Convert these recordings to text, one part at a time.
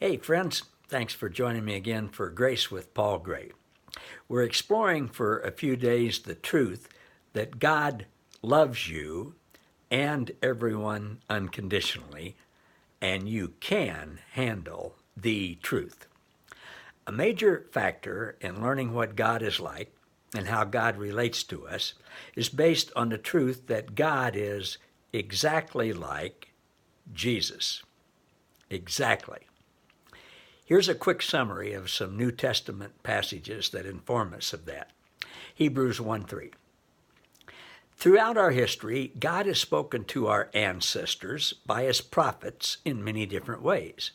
Hey, friends, thanks for joining me again for Grace with Paul Gray. We're exploring for a few days the truth that God loves you and everyone unconditionally, and you can handle the truth. A major factor in learning what God is like and how God relates to us is based on the truth that God is exactly like Jesus. Exactly. Here's a quick summary of some New Testament passages that inform us of that. Hebrews 1:3. Throughout our history, God has spoken to our ancestors by his prophets in many different ways.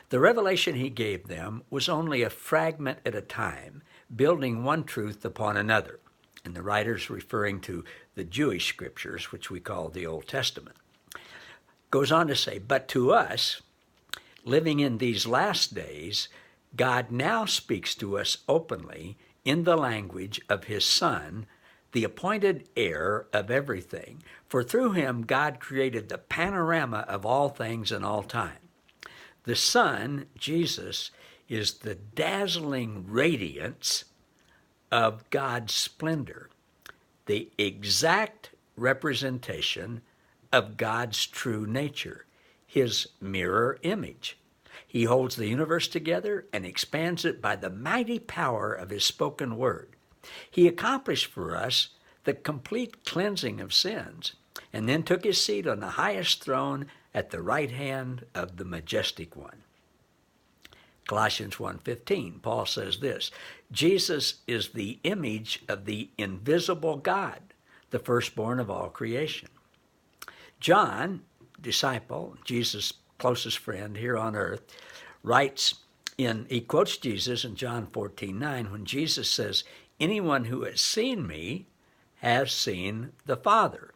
The revelation he gave them was only a fragment at a time, building one truth upon another. And the writer's referring to the Jewish scriptures, which we call the Old Testament. Goes on to say, but to us, living in these last days, God now speaks to us openly in the language of his Son, the appointed heir of everything. For through him, God created the panorama of all things in all time. The Son, Jesus, is the dazzling radiance of God's splendor, the exact representation of God's true nature, his mirror image. He holds the universe together and expands it by the mighty power of his spoken word. He accomplished for us the complete cleansing of sins and then took his seat on the highest throne at the right hand of the majestic one. Colossians 1:15, Paul says this, Jesus is the image of the invisible God, the firstborn of all creation. John, disciple, Jesus' closest friend here on earth, he quotes Jesus in John 14:9 when Jesus says, anyone who has seen me has seen the Father.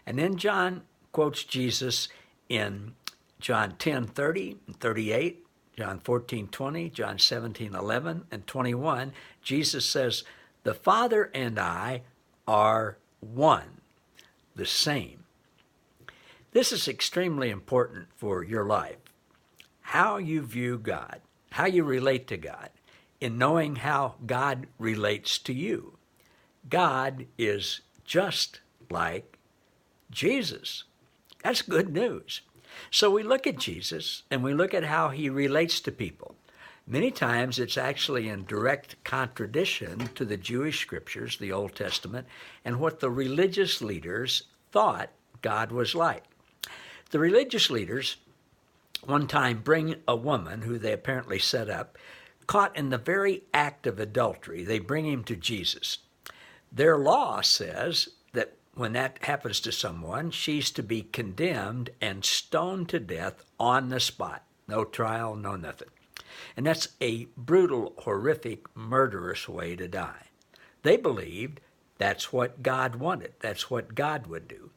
And then John quotes Jesus in John 10:30 and 38, John 14:20, John 17:11 and 21. Jesus says, the Father and I are one, the same. This is extremely important for your life. How you view God, how you relate to God, in knowing how God relates to you. God is just like Jesus. That's good news. So we look at Jesus and we look at how he relates to people. Many times it's actually in direct contradiction to the Jewish scriptures, the Old Testament, and what the religious leaders thought God was like. The religious leaders one time bring a woman who they apparently set up, caught in the very act of adultery. They bring him to Jesus. Their law says that when that happens to someone, she's to be condemned and stoned to death on the spot. No trial, no nothing. And that's a brutal, horrific, murderous way to die. They believed that's what God wanted. That's what God would do.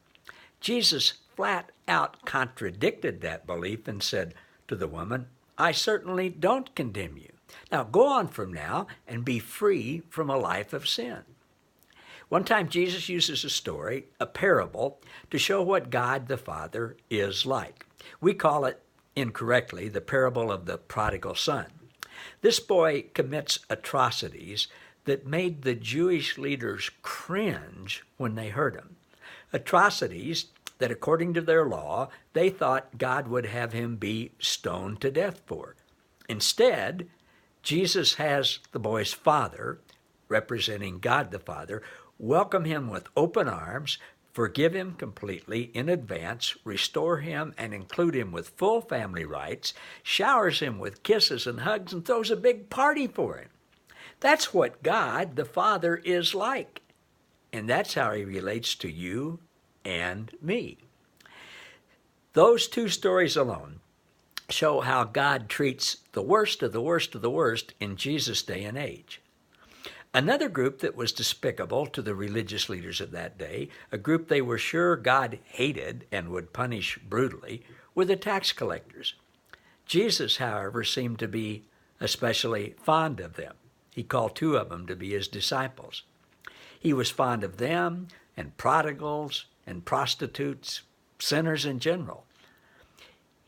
Jesus flat out contradicted that belief and said to the woman, I certainly don't condemn you. Now go on from now and be free from a life of sin. One time Jesus uses a story, a parable, to show what God the Father is like. We call it incorrectly the parable of the prodigal son. This boy commits atrocities that made the Jewish leaders cringe when they heard him. Atrocities that according to their law, they thought God would have him be stoned to death for. Instead, Jesus has the boy's father, representing God the Father, welcome him with open arms, forgive him completely in advance, restore him and include him with full family rights, showers him with kisses and hugs, and throws a big party for him. That's what God the Father is like. And that's how he relates to you and me. Those two stories alone show how God treats the worst of the worst of the worst in Jesus' day and age. Another group that was despicable to the religious leaders of that day, a group they were sure God hated and would punish brutally, were the tax collectors. Jesus, however, seemed to be especially fond of them. He called two of them to be his disciples. He was fond of them and prodigals and prostitutes, sinners in general.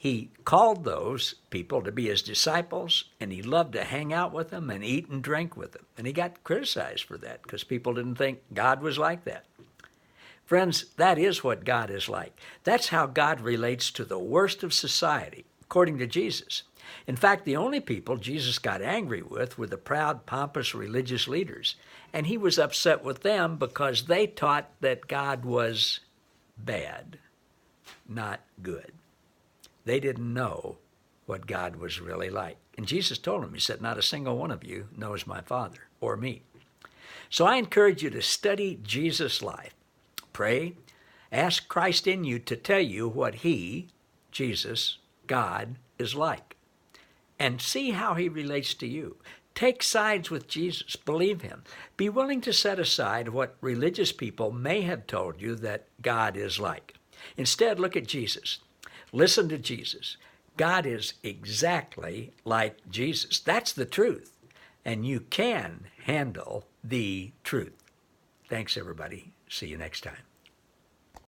He called those people to be his disciples, and he loved to hang out with them and eat and drink with them. And he got criticized for that because people didn't think God was like that. Friends, that is what God is like. That's how God relates to the worst of society, according to Jesus. In fact, the only people Jesus got angry with were the proud, pompous religious leaders. And he was upset with them because they taught that God was bad, not good. They didn't know what God was really like. And Jesus told them, he said, not a single one of you knows my Father or me. So I encourage you to study Jesus' life. Pray, ask Christ in you to tell you what he, Jesus, God, is like. And see how he relates to you. Take sides with Jesus. Believe him. Be willing to set aside what religious people may have told you that God is like. Instead, look at Jesus. Listen to Jesus. God is exactly like Jesus. That's the truth. And you can handle the truth. Thanks, everybody. See you next time.